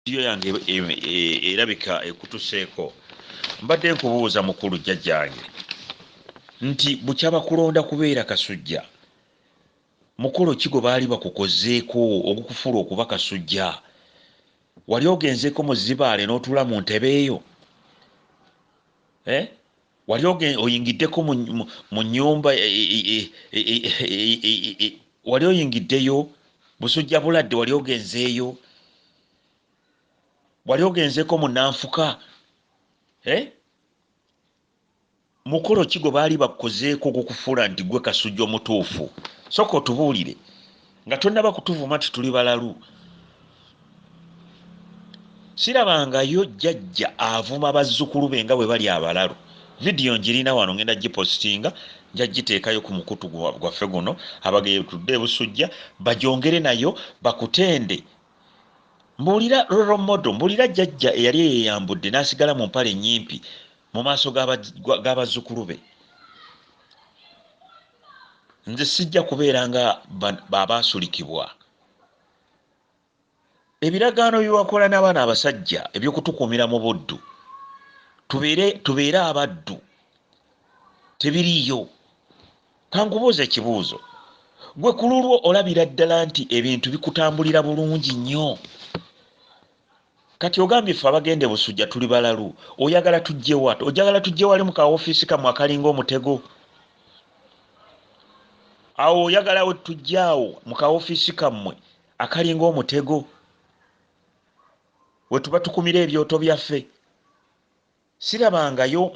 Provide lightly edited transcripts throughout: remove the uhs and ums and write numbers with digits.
Iyo yange erabika ekutuseeko mbadde nkubuuza mukulu jjajjange nti bukyaba kulonda kubeera Kassujja mukolo ki gwe baali bakukozeeko ogukufuula okuba Kassujja wali ogenzeeko mu Zibaale n'otuula mu ntebe eyo wali oyingiddeko mu nnyumba wali oyingiddeyo Busujja Buladde wali ogenzeeyo wali ogenzeeko mu Nanfuka mukolo ki gwe baali bakukozeeko gukufuula nti gwe Kassujja omutuufu sooka otubuulire nga tonnaba kutuvuma tituli balalu sirabangayo jjajja avuma bazzukulu be nga bwe bali abalalu vidiyo njirina wano ngenda gipostinga nja giteekayo ku mukutu gwaffe guno Abageye Tudde Ebussujja bajongere nayo bakutende mbuulira role model mbuulira jjajja eyali eyeyambudde n'asigala mu mpale nnyimpi mu maaso g'abazzukulu be nze sijja kubeera nga baasulikibwa ebiragaano byewakola n'abaana abasajja eby'okutukuumira mu buddu tubeere abaddu tebiriiyo kankubuuza ekibuuzo gwe ku lulwo olabira ddala nti ebintu bikutambulira bulungi nnyo kati ogambye ffe abagenda Ebussujja tuli balalu oyagala tujje wa ojagala tujje wali mu kaofiisi kammwe akalinga omutego awo oyagala we tujjaawo mu kaofiisi kammwe akalinga omutego we tuba tukumira ebyoto byaffe sirabangayo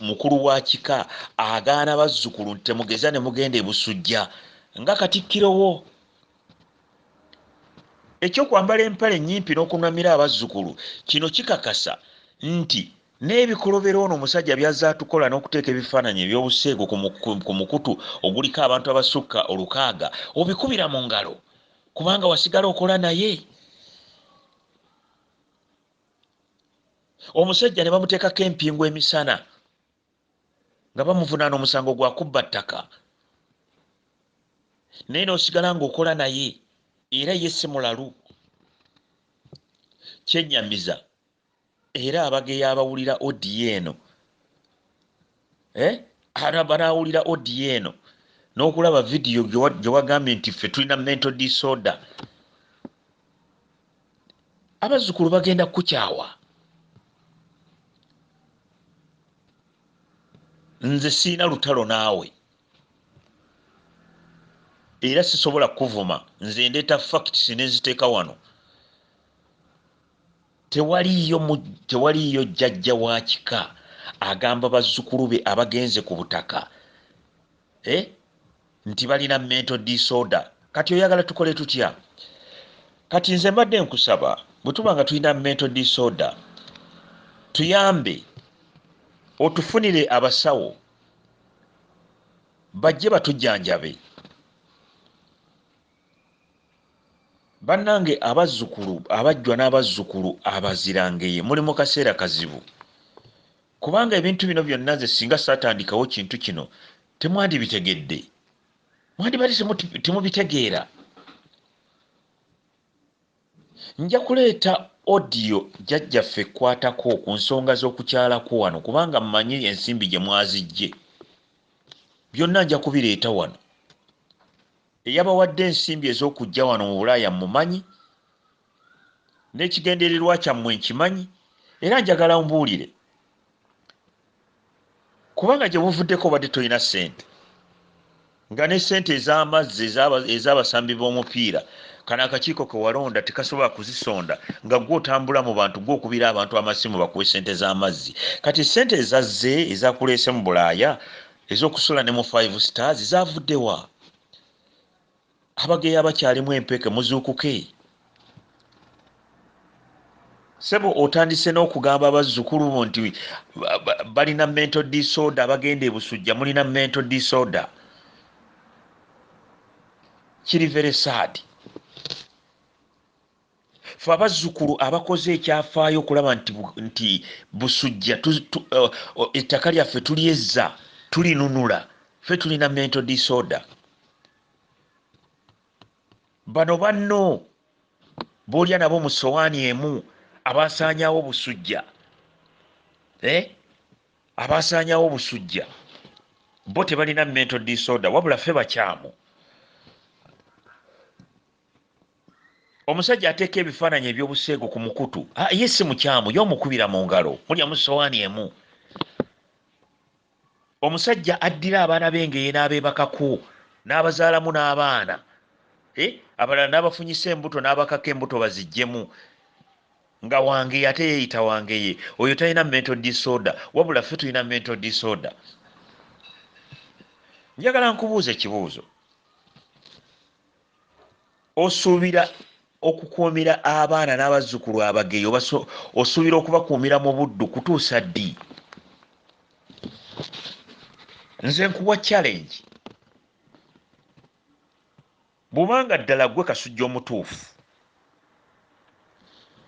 mukulu wa kika agaana bazzukulu nti temugeza ne mugenda Ebussujja nga Katikkiro ekyokwambala empale ennyimpi n'okunamira abazzukulu kino kikakasa nti n'ebikolobero ono omusajja byazza atukola n'okuteeka ebifaananyi eby'obuseego ku mukutu oguliko abantu abasukka 600 obikubira mu ngalo kubanga wasigala okola naye omusajja ne bamuteekako empingu emisana nga bamuvunaana omusango gwa kubba ttaka naye n'osigala ng'okola naye era ye si mulalu kyennyamiza era Abageye abawulira odiyo eno banaawulira odiyo eno n'okulaba vidiyo gye wagambye nti ffe tulina mental disorder abazzukulu bagenda kukyawa nze siina lutalo naawe era sisobola kuvuma nze ndeeta facts neziteeka wano tewaliiyo jjajja wa kika agamba bazzukulu be abagenze ku butaka nti balina mental disorder kati oyagala tukole tutya kati nze mbadde nkusaba bwe tuba nga tulina mental disorder tuyambe otufunire abasawo bajje batujjanjabe bannange abazzukulu abajjwa n'abazzukulu abazirangeye muli mu kaseera kazibu kubanga ebintu bino byonna nze singa saatandikawo kintu kino temwandibitegedde mwandibadde temubitegeera nja kuleeta odiyo jjajjaffe ekkwatako ku nsonga z'okukyalako wano kubanga mmanyi ensimbi gye mwazijje byonna nja kubireeta wano eyabawadde ensimbi ez'okujja wano mu Bulaaya mumanyi n'ekigendererwa kyammwe nkimanyi era njagala mbuulire kubanga gye buvuddeko badde tolina ssente nga ne ssente ez'amazzi ez'abasambi b'omupiira kano akakiiko ke walonda tekasobola kuzisonda nga gwe otambula mu bantu gwe okubira abantu amasimu bakuwe ssente z'amazzi kati ssente ezazze ezakuleese mu Bulaaya ez'okusula ne mu 5 stars zavuddewa Abageye abakyalimu empeke muzuukuke sebo otandise n'okugamba abazzukulu bo nti balina mental disorder abagenda Ebussujja mulina mental disorder kiri very sad fe abazzukulu abakoze ekyafaayo okulaba nti Bussujja ettaka lyaffe tulyezza tulinunula fe tulina mental disorder bano banno b'olya nabo mu sowaani emu abasaanyaawo Ebussujja abasaanyaawo Ebussujja bo tebalina mental disorder wabula ffe bakyamu. Omusajja ateeka ebifaananyi eby'obuseego ku mukutu ye si mukyamu y'omukubira mu ngalo mulyamu sowaani emu. Omusajja addira abaana b'engeye n'abeebakako n'abazaalamu n'abaana abalala n'abafunyisa embuto n'abakako embuto baziggyemu nga wangeye ate yeeyita wangeye. Oyo talina mental disorder wabula ffe tulina mental disorder. Njagala nkubuuza ekibuuzo. Osuubira okukuumira abaana n'abazzukulu abageyi oba osuubira okubakuumira mu buddu kutuusa ddi? Nze nkuwa challenge. Bw'obanga ddala ggwe Kassujja omutuufu,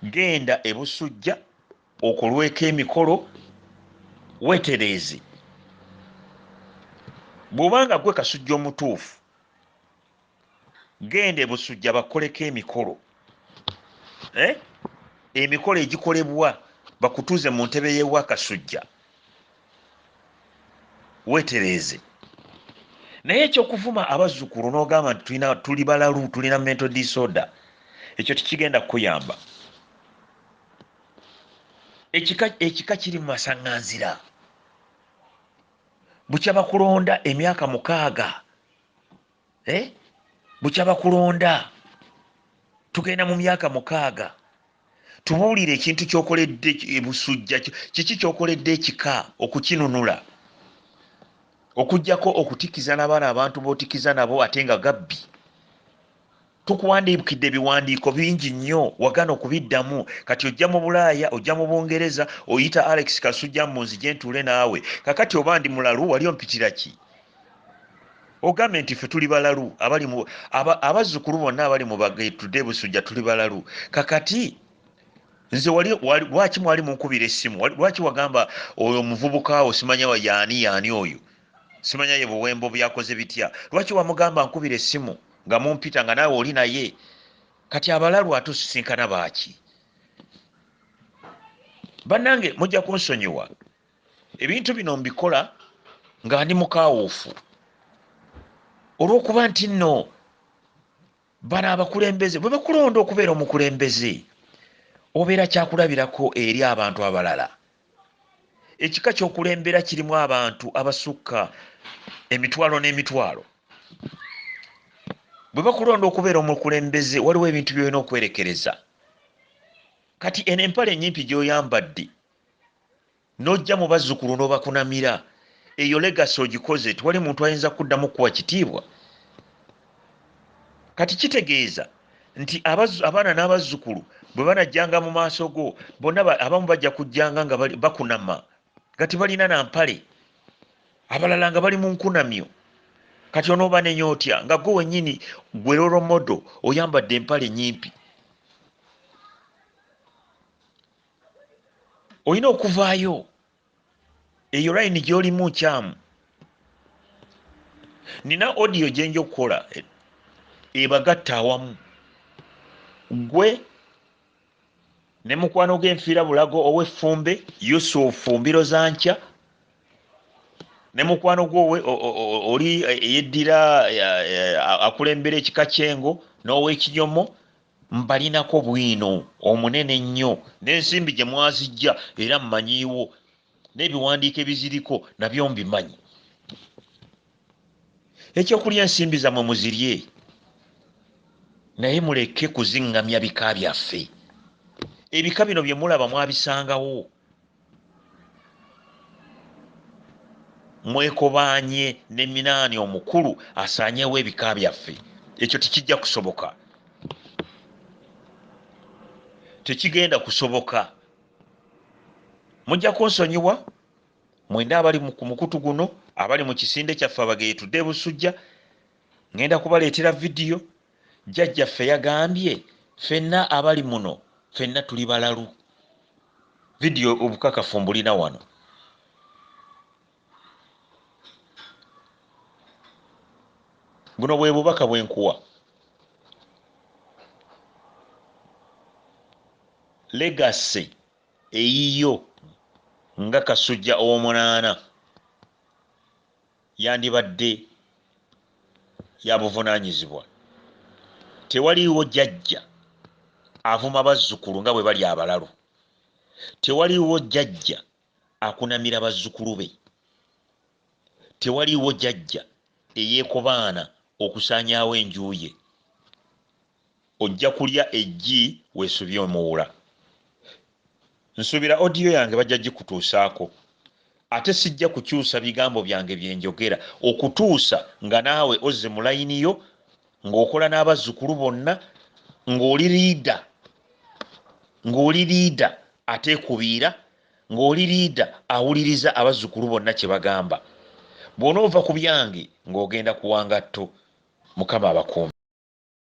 genda Ebussujja okolweko emikolo weetereeze. Bw'obanga ggwe Kassujja omutuufu, genda Ebussujja bakoleko emikolo emikolo egikolebwa bakutuuze mu ntebe y'ewa Kassujja weetereeze. Naye ekyokuvuma abazzukulu n'ogamba nti tuli balalu tulina mental disorder, ekyo tekigenda kukuyamba. Ekika kiri mu masaŋŋanzira. Bukya bakulonda emyaka 6 bukya bakulonda tugenda mu myaka 6 tubuulire ekintu ky'okoledde Ebussujja kiki ky'okoledde ekika okukinunula okuggyako okutikiza n'abaana abantu b'otikiza nabo ate nga gabbi. Tukuwandiikidde ebiwandiiko bingi nnyo wagana okubiddamu. Kati ojja mu Bulaaya ojja mu Bungereza oyita Alex Kassujja mu nzije ntuule naawe. Kakati oba ndi mulalu wali ompitira ki? Ogambe nti ffe tuli balalu abazzukulu bonna abali mu Abageye Tudde Ebussujja tuli balalu. Kakati nze lwaki mwali munkubira essimu? Lwaki wagamba oyo omuvubuka wo simanya wa yaani oyo simanya ye buwembo byakoze bitya? Lwaki wamugamba nkubira essimu nga mumpita nga naawe oli naye? Kati abalalu ate osisinkana baaki? Bannange mujja kunsonyiwa ebintu bino mbikola nga ndi mukaawuufu olw'okuba nti nno bano abakulembeze bwe bakulonda okubeera omukulembeze obeera kyakulabirako eri abantu abalala. Ekika ky'okulembera kirimu abantu abasukka emitwalo n'emitwalo. Bwe bakulonda okubeera omukulembeze waliwo ebintu by'olina okwerekereza. Kati eno empale ennyimpi gy'oyambadde n'ojja mu bazzukulu n'obakunamira, eyo legasi ogikoze, tewali muntu ayinza kuddamu kuwa kitiibwa. Kati kitegeeza nti abaana n'abazzukulu bwe banajjanga mu maaso go bonna abamu bajja kujjanga nga bakunama nga tebalina na mpale, abalala nga bali mu nkunamyo. Kati onooba nenyo otya nga gwe wennyini gwe role model oyambadde empale nnyimpi? Olina okuvaayo. Eyo layini gy'olimu nkyamu. Nina audio gye nja okukola ebagatta awamu, gwe ne mukwano g'enfiira bulago ow'effumbe Yusufu Mbiro za nkya ne mukwano gwowe oli yeddira akulembera ekika ky'engo n'ow'ekinyomo, mbalinako bwino omunene nnyo n'ensimbi gye mwazijja era mmanyiiwo n'ebiwandiiko ebiziriko nabyo mbimanyi. Ekyokulya ensimbi zammwe muzirye, naye muleke kuziŋŋamya bika byaffe. Ebika bino bye mulaba mwabisangawo. Mwekobaanye ne Minaani omukulu asaanyeewo ebika byaffe. Ekyo tekijja kusoboka. Tekigenda kusoboka. Mujja kunsonyiwa mwenda abali ku mukutu guno abali mu kisinde kyaffe Abageye Tudde Ebussujja. Ngenda kubaleetera vidiyo. Jjajjaffe yagambye ffenna abali muno ffenna tuli balalu. Vidiyo obukakafu mbulina wano. Buno bwe bubaka bwe nkuwa. legacy eyiyo nga Kassujja ow'omunaana yandibadde ya buvunaanyizibwa. Tewaliiwo jjajja avuma bazzukulu nga bwe bali abalalu. Tewaliiwo jjajja akunamira bazzukulu be. Tewaliiwo jjajja eyeekobaana okusaanyaawo enju ye. Ojja kulya eggi weesubye omuwula. Nsuubira odiyo yange bajja gikutuusaako. Ate sijja kukyusa bigambo byange bye njogera okutuusa nga naawe ozze mu layini yo ng'okola n'abazzukulu bonna ng'oli liida ateekubiira, ng'oli liida awuliriza abazzukulu bonna kye bagamba. Bw'onoova ku byange ng'ogenda kuwangatto. Mukama abakuume.